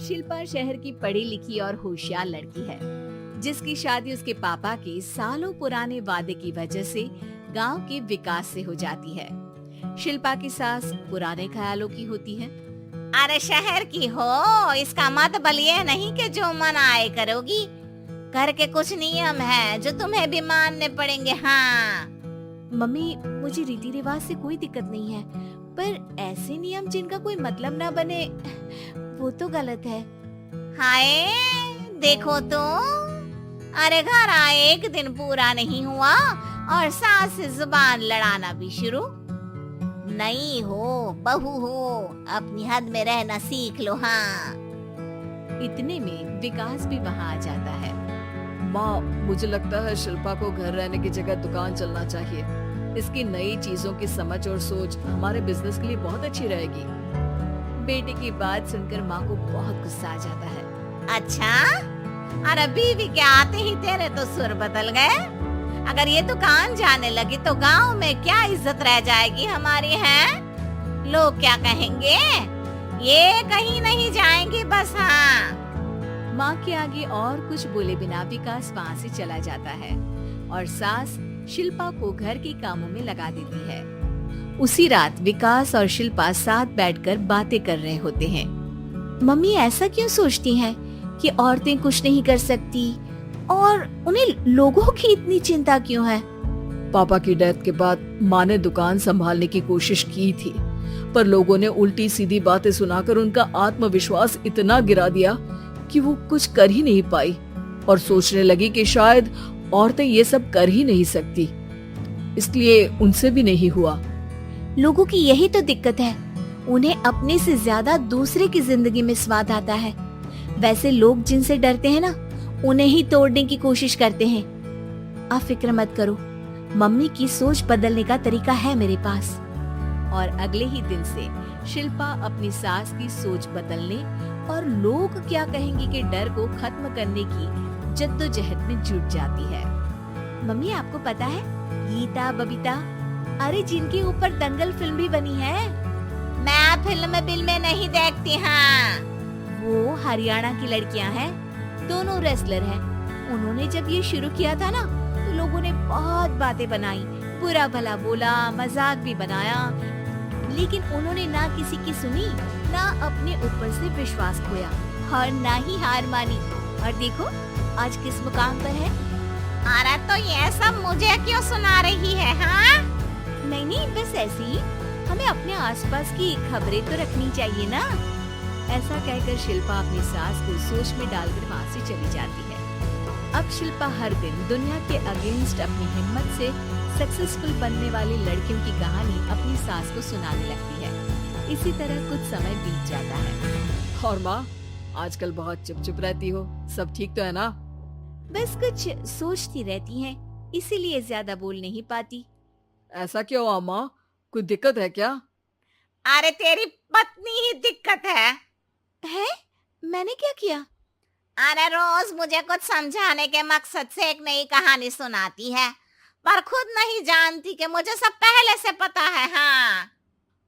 शिल्पा शहर की पढ़ी लिखी और होशियार लड़की है, जिसकी शादी उसके पापा के सालों पुराने वादे की वजह से गांव के विकास से हो जाती है। शिल्पा की सास पुराने ख्यालों की होती है। अरे शहर की हो, इसका मतलब ये नहीं कि जो मन आए करोगी। घर के कुछ नियम है जो तुम्हें भी मानने पड़ेंगे। हाँ मम्मी, मुझे रीति रिवाज से कोई दिक्कत नहीं है, पर ऐसे नियम जिनका कोई मतलब ना बने वो तो गलत है। हाय देखो तो, अरे घर आए एक दिन पूरा नहीं हुआ और सास से जुबान लड़ाना भी शुरू। नहीं हो, बहू हो, अपनी हद में रहना सीख लो। हाँ इतने में विकास भी वहाँ आ जाता है। माँ, मुझे लगता है शिल्पा को घर रहने की जगह दुकान चलना चाहिए। इसकी नई चीजों की समझ और सोच हमारे बिजनेस के लिए बहुत अच्छी रहेगी। बेटे की बात सुनकर माँ को बहुत गुस्सा आ जाता है। अच्छा, अरे बीवी के आते ही तेरे तो सुर बदल गए। अगर ये दुकान जाने लगी तो गांव में क्या इज्जत रह जाएगी हमारी है? लोग क्या कहेंगे? ये कहीं नहीं जाएंगी बस। हाँ माँ के आगे और कुछ बोले बिना विकास वहाँ से चला जाता है और सास शिल्पा को घर के कामों में लगा देती है। उसी रात विकास और शिल्पा साथ बैठकर बातें कर रहे होते हैं। मम्मी ऐसा क्यों सोचती हैं कि औरतें कुछ नहीं कर सकती और उन्हें लोगों की इतनी चिंता क्यों है? पापा की डेथ के बाद माँ ने दुकान संभालने की कोशिश की थी, पर लोगों ने उल्टी सीधी बातें सुनाकर उनका आत्मविश्वास इतना गिरा दिया कि वो कुछ कर ही नहीं पाई और सोचने लगी कि शायद औरतें ये सब कर ही नहीं सकती, इसलिए उनसे भी नहीं हुआ। लोगों की यही तो दिक्कत है, उन्हें अपने से ज्यादा दूसरे की जिंदगी में स्वाद आता है। वैसे लोग जिनसे डरते हैं ना, उन्हें ही तोड़ने की कोशिश करते हैं। आप फिक्र मत करो, मम्मी की सोच बदलने का तरीका है मेरे पास। और अगले ही दिन से शिल्पा अपनी सास की सोच बदलने और लोग क्या कहेंगे के डर को खत्म करने की जद्दोजहद में जुट जाती है। मम्मी आपको पता है, गीता बबीता, अरे जिनके ऊपर दंगल फिल्म भी बनी है। मैं फिल्म बिल में नहीं देखती। हाँ वो हरियाणा की लड़कियां हैं, दोनों रेसलर हैं। उन्होंने जब ये शुरू किया था ना, तो लोगों ने बहुत बातें बनाई, बुरा भला बोला, मजाक भी बनाया, लेकिन उन्होंने ना किसी की सुनी, ना अपने ऊपर से विश्वास खोया और ना ही हार मानी। और देखो आज किस मुकाम पर है। अरे तो ये सब मुझे क्यों सुना रही है? हाँ नहीं, बस ऐसी ही हमें अपने आसपास की खबरें तो रखनी चाहिए ना। ऐसा कहकर शिल्पा अपनी सास को सोच में डालकर वहाँ से चली जाती है। अब शिल्पा हर दिन दुनिया के अगेंस्ट अपनी हिम्मत से सक्सेसफुल बनने वाली लड़कियों की कहानी अपनी सास को सुनाने लगती है। इसी तरह कुछ समय बीत जाता है। और माँ, आजकल बहुत चुप रहती हो, सब ठीक तो है ना? बस कुछ सोचती रहती हैं, इसीलिए ज्यादा बोल नहीं पाती। ऐसा क्यों हुआ माँ, कोई दिक्कत है क्या? अरे तेरी पत्नी ही दिक्कत है। मैंने क्या किया? अरे रोज मुझे कुछ समझाने के मकसद से एक नई कहानी सुनाती है, पर खुद नहीं जानती कि मुझे सब पहले से पता है। हाँ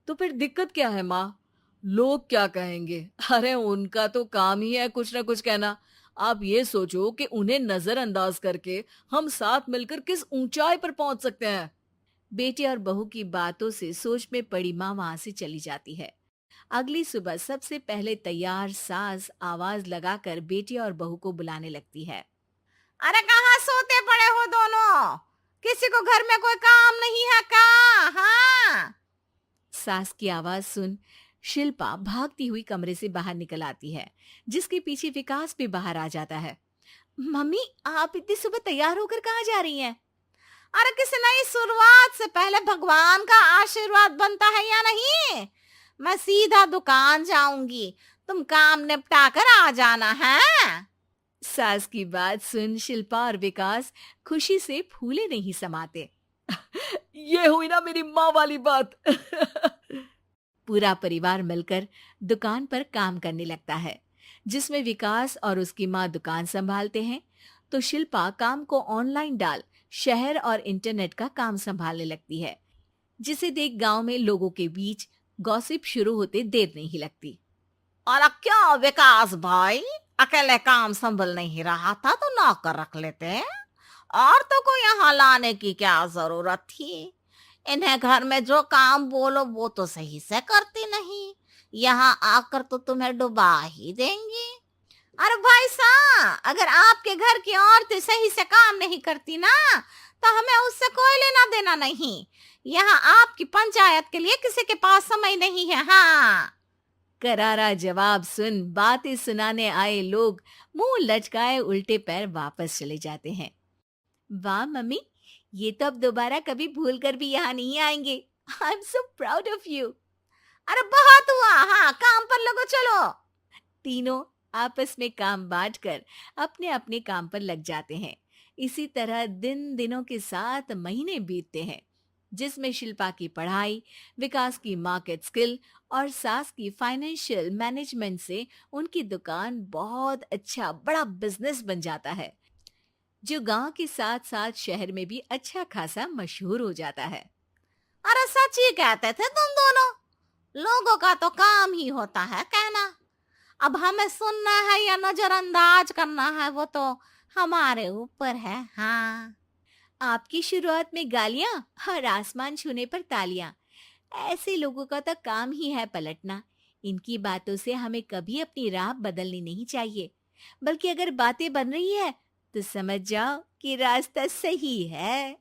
तो फिर दिक्कत क्या है माँ? लोग क्या कहेंगे? अरे उनका तो काम ही है कुछ ना कुछ कहना। आप ये सोचो कि उन्हें नजरअंदाज करके हम साथ मिलकर किस ऊंचाई पर पहुंच सकते हैं। बेटे और बहू की बातों से सोच में पड़ी माँ वहाँ से चली जाती है। अगली सुबह सबसे पहले तैयार सास आवाज लगाकर बेटे और बहू को बुलाने लगती है। अरे कहाँ सोते पड़े हो दोनों? किसी को घर में कोई काम नहीं है क्या? हाँ सास की आवाज सुन शिल्पा भागती हुई कमरे से बाहर निकल आती है, जिसके पीछे विकास भी बाहर आ जाता है। मम्मी, आप इतनी सुबह तैयार होकर कहाँ जा रही हैं? अरे किसी नई शुरुआत से पहले भगवान का आशीर्वाद बनता है या नहीं? मैं सीधा दुकान जाऊंगी, तुम काम निपटा कर आ जाना है। सास की बात सुन शिल्पा और विकास खुशी से फूले नहीं समाते। ये हुई ना मेरी माँ वाली बात। पूरा परिवार मिलकर दुकान पर काम करने लगता है, जिसमें विकास और उसकी माँ दुकान संभालते हैं, तो शिल्पा काम को ऑनलाइन डाल शहर और इंटरनेट का काम संभालने लगती है, जिसे देख गांव में लोगों के बीच गॉसिप शुरू होते देर नहीं लगती। और क्या विकास भाई, अकेले काम संभल नहीं रहा था तो नौकर रख लेते, और तो को यहाँ लाने की क्या जरूरत थी। इन्हें घर में जो काम बोलो वो तो सही से करती नहीं, यहाँ आकर तो तुम्हें डुबा ही देंगी। अरे भाई साहब, अगर आपके घर की औरतें सही से काम नहीं करती ना, तो हमें उससे कोई लेना देना नहीं। यहाँ आपकी पंचायत के लिए किसी के पास समय नहीं है। हाँ, करारा जवाब सुन बातें सुनाने आए लोग मुंह लटकाए उल्टे पैर वापस चले जाते हैं। वाह मम्मी, ये तो अब दोबारा कभी भूल कर भी यहाँ नहीं आएंगे। I am so proud of you. अरे बहुत हुआ, हाँ काम पर लगो चलो। तीनों आपस में काम बांटकर अपने अपने काम पर लग जाते हैं। इसी तरह दिन दिनों के साथ महीने बीतते हैं, जिसमें शिल्पा की पढ़ाई, विकास की मार्केट स्किल और सास की फाइनेंशियल मैनेजमेंट से उनकी दुकान बहुत अच्छा बड़ा बिजनेस बन जाता है, जो गांव के साथ साथ शहर में भी अच्छा खासा मशहूर हो जाता है। अरे सच ही कहते थे तुम दोनों, लोगों का तो काम ही होता है कहना। अब हमें सुनना है या नजरअंदाज करना है वो तो हमारे ऊपर है। हाँ, आपकी शुरुआत में गालियां और आसमान छूने पर तालियां, ऐसे लोगों का तो काम ही है पलटना। इनकी बातों से हमें कभी अपनी राह बदलनी नहीं चाहिए, बल्कि अगर बातें बन रही है तो समझ जाओ कि रास्ता सही है।